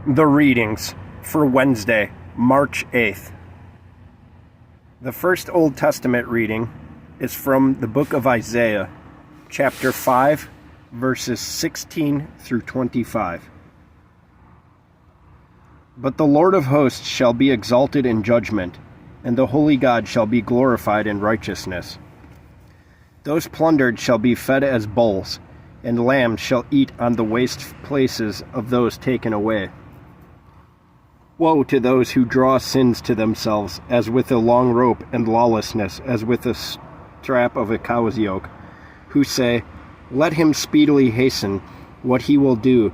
The readings for Wednesday, March 8th. The first Old Testament reading is from the book of Isaiah, chapter 5, verses 16 through 25. But the Lord of hosts shall be exalted in judgment, and the holy God shall be glorified in righteousness. Those plundered shall be fed as bulls, and lambs shall eat on the waste places of those taken away. Woe to those who draw sins to themselves, as with a long rope, and lawlessness, as with a strap of a cow's yoke, who say, Let him speedily hasten what he will do,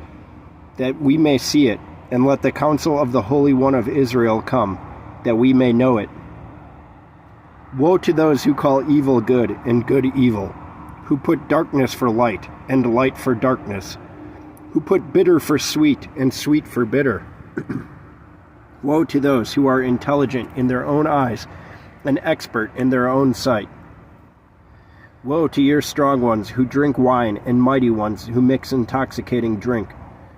that we may see it, and let the counsel of the Holy One of Israel come, that we may know it. Woe to those who call evil good, and good evil, who put darkness for light, and light for darkness, who put bitter for sweet, and sweet for bitter. Woe to those who are intelligent in their own eyes, and expert in their own sight. Woe to your strong ones who drink wine, and mighty ones who mix intoxicating drink,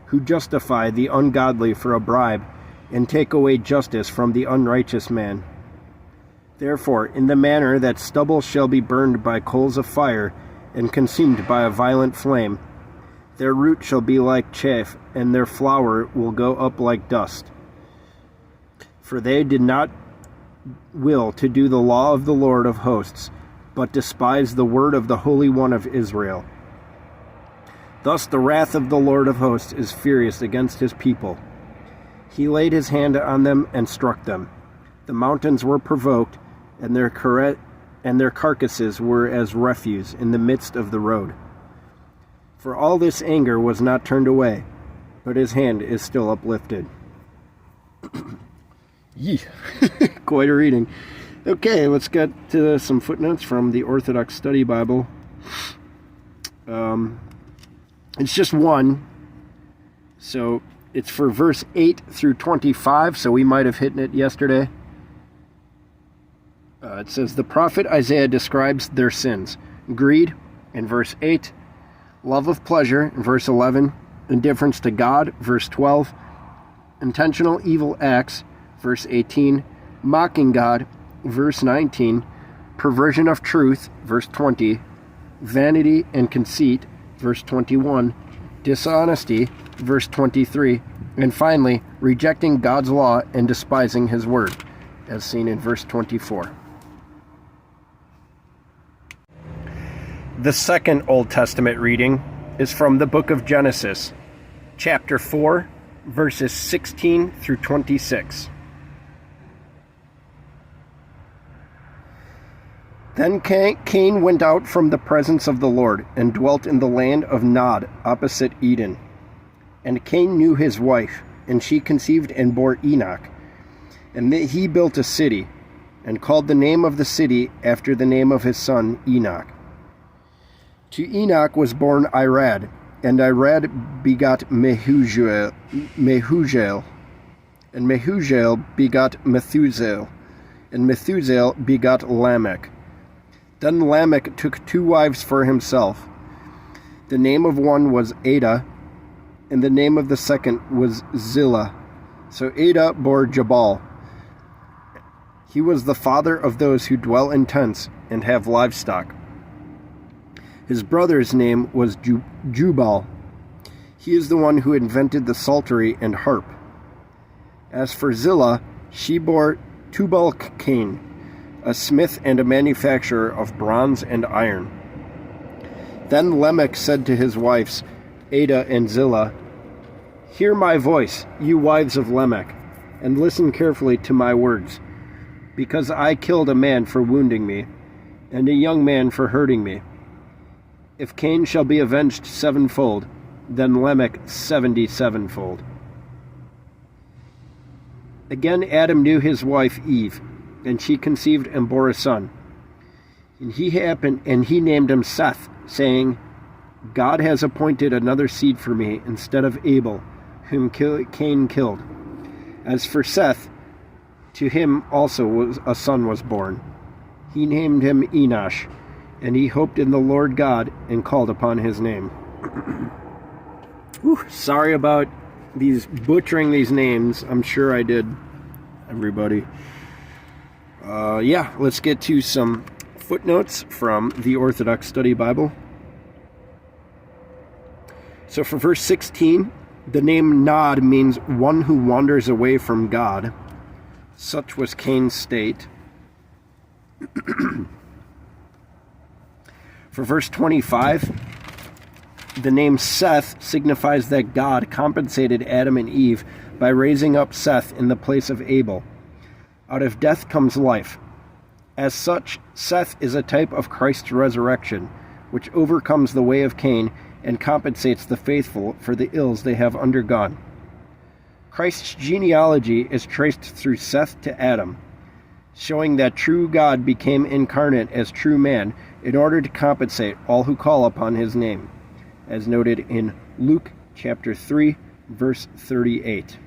who justify the ungodly for a bribe, and take away justice from the unrighteous man. Therefore, in the manner that stubble shall be burned by coals of fire, and consumed by a violent flame, their root shall be like chaff, and their flower will go up like dust. For they did not will to do the law of the Lord of hosts, but despised the word of the Holy One of Israel. Thus the wrath of the Lord of hosts is furious against his people. He laid his hand on them and struck them. The mountains were provoked, and their carcasses were as refuse in the midst of the road. For all this anger was not turned away, but his hand is still uplifted. Yee. Quite a reading. Okay, let's get to some footnotes from the Orthodox Study Bible. It's just one, so it's for verse 8 through 25, so we might have hit it yesterday. It says, the prophet Isaiah describes their sins. Greed, in verse 8. Love of pleasure, in verse 11. Indifference to God, verse 12. Intentional evil acts, verse 18, mocking God, verse 19, perversion of truth, verse 20, vanity and conceit, verse 21, dishonesty, verse 23, and finally, rejecting God's law and despising his word, as seen in verse 24. The second Old Testament reading is from the book of Genesis, chapter 4, verses 16 through 26. Then Cain went out from the presence of the Lord, and dwelt in the land of Nod, opposite Eden. And Cain knew his wife, and she conceived and bore Enoch. And he built a city, and called the name of the city after the name of his son Enoch. To Enoch was born Irad, and Irad begot Mehujael, and Mehujael begot Methusael, and Methusael begot Lamech. Then Lamech took 2 wives for himself. The name of one was Ada, and the name of the second was Zillah. So Ada bore Jabal. He was the father of those who dwell in tents and have livestock. His brother's name was Jubal. He is the one who invented the psaltery and harp. As for Zillah, she bore Tubal-Cain, a smith and a manufacturer of bronze and iron. Then Lamech said to his wives, Ada and Zillah, Hear my voice, you wives of Lamech, and listen carefully to my words, because I killed a man for wounding me, and a young man for hurting me. If Cain shall be avenged 7-fold, then Lamech 77-fold. Again Adam knew his wife Eve, and she conceived and bore a son. And he named him Seth, saying, God has appointed another seed for me instead of Abel, whom Cain killed. As for Seth, to him also a son was born. He named him Enosh, and he hoped in the Lord God and called upon his name. Sorry about butchering these names. I'm sure I did, everybody. Let's get to some footnotes from the Orthodox Study Bible. So for verse 16, the name Nod means one who wanders away from God. Such was Cain's state. For verse 25, the name Seth signifies that God compensated Adam and Eve by raising up Seth in the place of Abel. Out of death comes life. As such, Seth is a type of Christ's resurrection, which overcomes the way of Cain and compensates the faithful for the ills they have undergone. Christ's genealogy is traced through Seth to Adam, showing that true God became incarnate as true man in order to compensate all who call upon his name, as noted in Luke chapter 3, verse 38.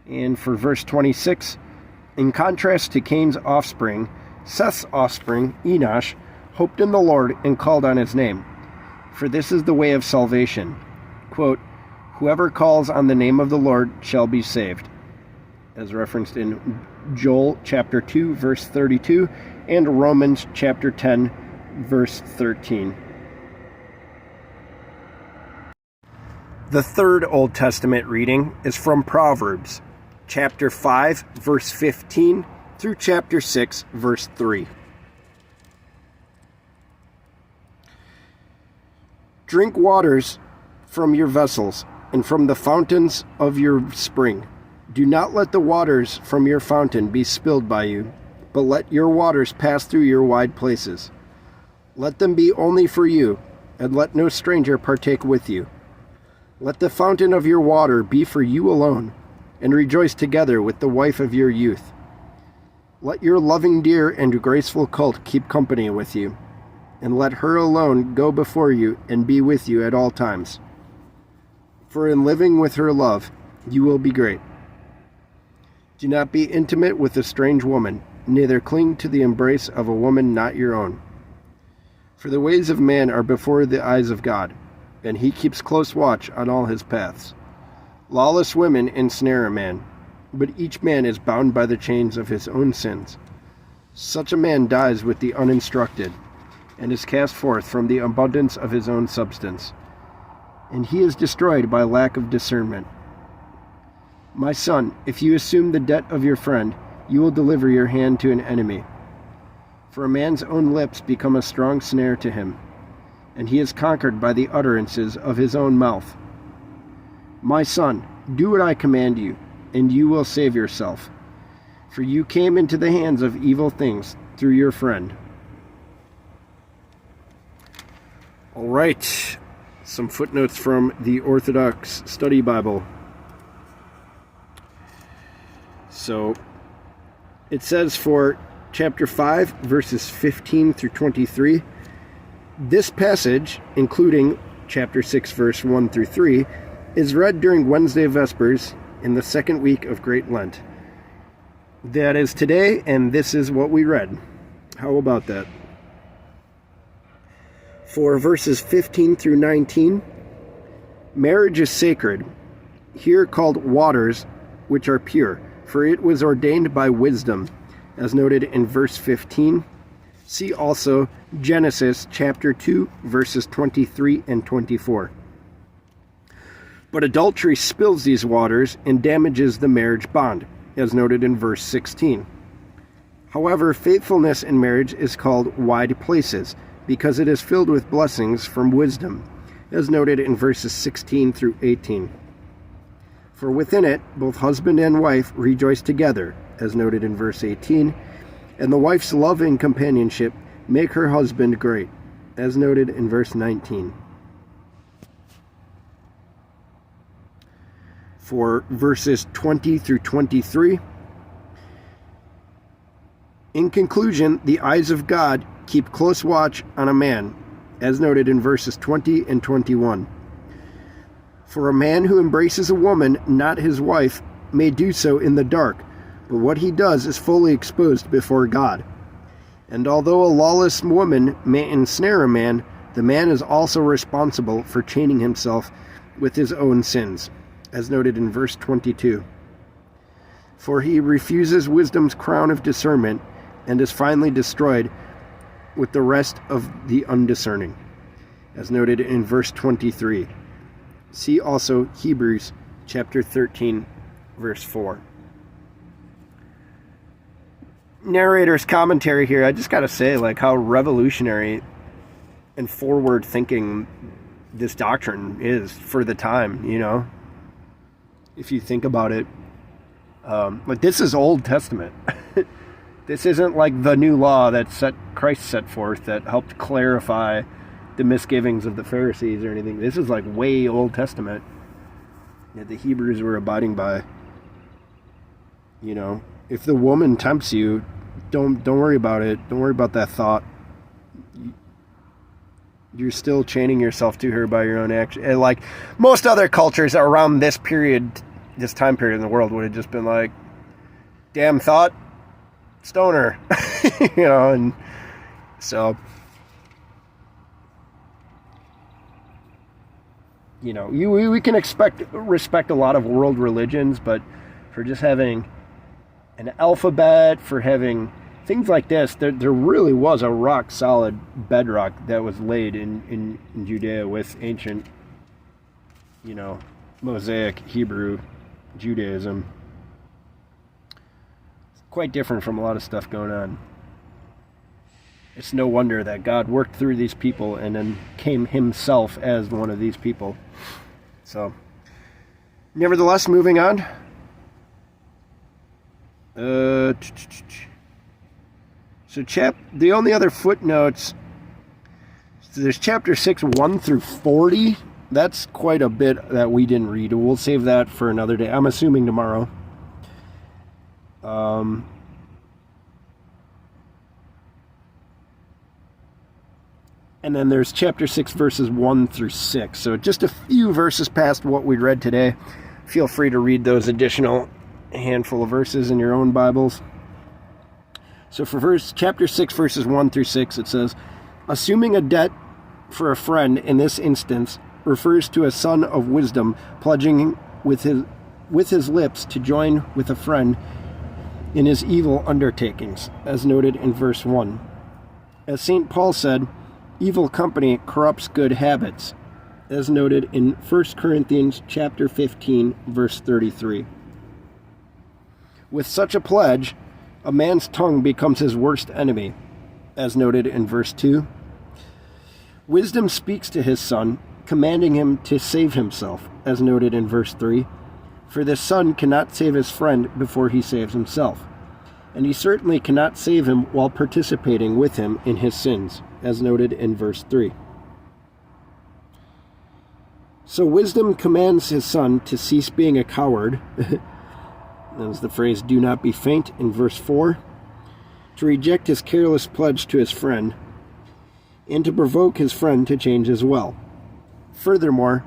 And for verse 26, in contrast to Cain's offspring, Seth's offspring, Enosh, hoped in the Lord and called on his name. For this is the way of salvation. Quote, whoever calls on the name of the Lord shall be saved, as referenced in Joel chapter 2, verse 32, and Romans chapter 10, verse 13. The third Old Testament reading is from Proverbs, chapter 5, verse 15, through chapter 6, verse 3. Drink waters from your vessels and from the fountains of your spring. Do not let the waters from your fountain be spilled by you, but let your waters pass through your wide places. Let them be only for you, and let no stranger partake with you. Let the fountain of your water be for you alone, and rejoice together with the wife of your youth. Let your loving deer and graceful colt keep company with you, and let her alone go before you and be with you at all times. For in living with her love, you will be great. Do not be intimate with a strange woman, neither cling to the embrace of a woman not your own. For the ways of man are before the eyes of God, and he keeps close watch on all his paths. Lawless women ensnare a man, but each man is bound by the chains of his own sins. Such a man dies with the uninstructed, and is cast forth from the abundance of his own substance, and he is destroyed by lack of discernment. My son, if you assume the debt of your friend, you will deliver your hand to an enemy. For a man's own lips become a strong snare to him, and he is conquered by the utterances of his own mouth. My son, do what I command you, and you will save yourself. For you came into the hands of evil things through your friend. All right, some footnotes from the Orthodox Study Bible. So, it says for chapter 5, verses 15 through 23, this passage, including chapter 6, verse 1 through 3, is read during Wednesday Vespers in the second week of Great Lent. That is today, and this is what we read. How about that? For verses 15 through 19, marriage is sacred, here called waters, which are pure, for it was ordained by wisdom, as noted in verse 15. See also Genesis chapter 2, verses 23 and 24. But adultery spills these waters and damages the marriage bond, as noted in verse 16. However, faithfulness in marriage is called wide places, because it is filled with blessings from wisdom, as noted in verses 16 through 18. For within it, both husband and wife rejoice together, as noted in verse 18, and the wife's love and companionship make her husband great, as noted in verse 19. For verses 20 through 23, in conclusion, the eyes of God keep close watch on a man, as noted in verses 20 and 21. For a man who embraces a woman, not his wife, may do so in the dark, but what he does is fully exposed before God. And although a lawless woman may ensnare a man, the man is also responsible for chaining himself with his own sins, as noted in verse 22. For he refuses wisdom's crown of discernment and is finally destroyed with the rest of the undiscerning, as noted in verse 23. See also Hebrews chapter 13, verse 4. Narrator's commentary here, I just gotta say, like, how revolutionary and forward thinking this doctrine is for the time, you know, if you think about it. Like, this is Old Testament. This isn't like the new law that Christ set forth that helped clarify the misgivings of the Pharisees or anything. This is like way Old Testament that the Hebrews were abiding by. You know, if the woman tempts you, don't worry about it. Don't worry about that thought. You're still chaining yourself to her by your own action. And like most other cultures around this period, this time period in the world, would have just been like, damn thought, stoner. You know, and so, you know, we can respect a lot of world religions, but for just having an alphabet, for having things like this, there really was a rock solid bedrock that was laid in Judea with ancient, you know, Mosaic Hebrew Judaism. It's quite different from a lot of stuff going on. It's no wonder that God worked through these people and then came himself as one of these people. So, nevertheless, moving on. So the only other footnotes, so there's chapter 6, 1 through 40. That's quite a bit that we didn't read. We'll save that for another day. I'm assuming tomorrow. And then there's chapter 6, verses 1 through 6. So just a few verses past what we read today. Feel free to read those additional handful of verses in your own Bibles. So for chapter 6, verses 1 through 6, it says, assuming a debt for a friend in this instance refers to a son of wisdom pledging with his lips to join with a friend in his evil undertakings, as noted in verse 1. As St. Paul said, evil company corrupts good habits, as noted in 1 Corinthians chapter 15, verse 33. With such a pledge, a man's tongue becomes his worst enemy, as noted in verse 2. Wisdom speaks to his son, commanding him to save himself, as noted in verse 3. For the son cannot save his friend before he saves himself, and he certainly cannot save him while participating with him in his sins, as noted in verse 3. So wisdom commands his son to cease being a coward. That's the phrase, do not be faint, in verse 4. To reject his careless pledge to his friend, and to provoke his friend to change as well. Furthermore,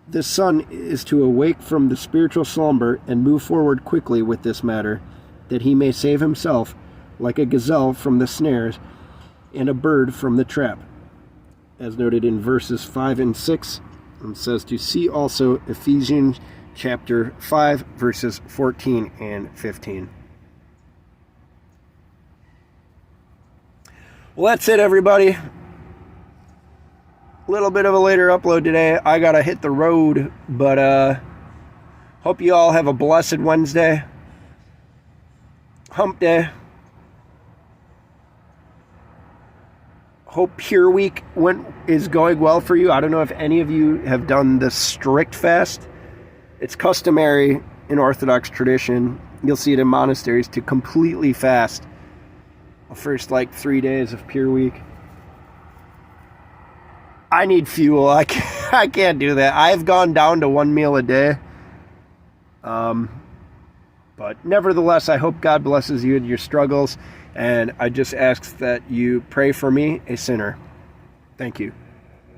the son is to awake from the spiritual slumber and move forward quickly with this matter, that he may save himself, like a gazelle from the snares, and a bird from the trap. As noted in verses 5 and 6, it says to see also Ephesians chapter 5, verses 14 and 15. Well, that's it, everybody. A little bit of a later upload today. I gotta hit the road, but hope you all have a blessed Wednesday. Hump day. Hope Pure Week is going well for you. I don't know if any of you have done the strict fast. It's customary in Orthodox tradition. You'll see it in monasteries to completely fast the first 3 days of Pure Week. I need fuel. I can't do that. I've gone down to 1 meal a day. But nevertheless, I hope God blesses you in your struggles. And I just ask that you pray for me, a sinner. Thank you.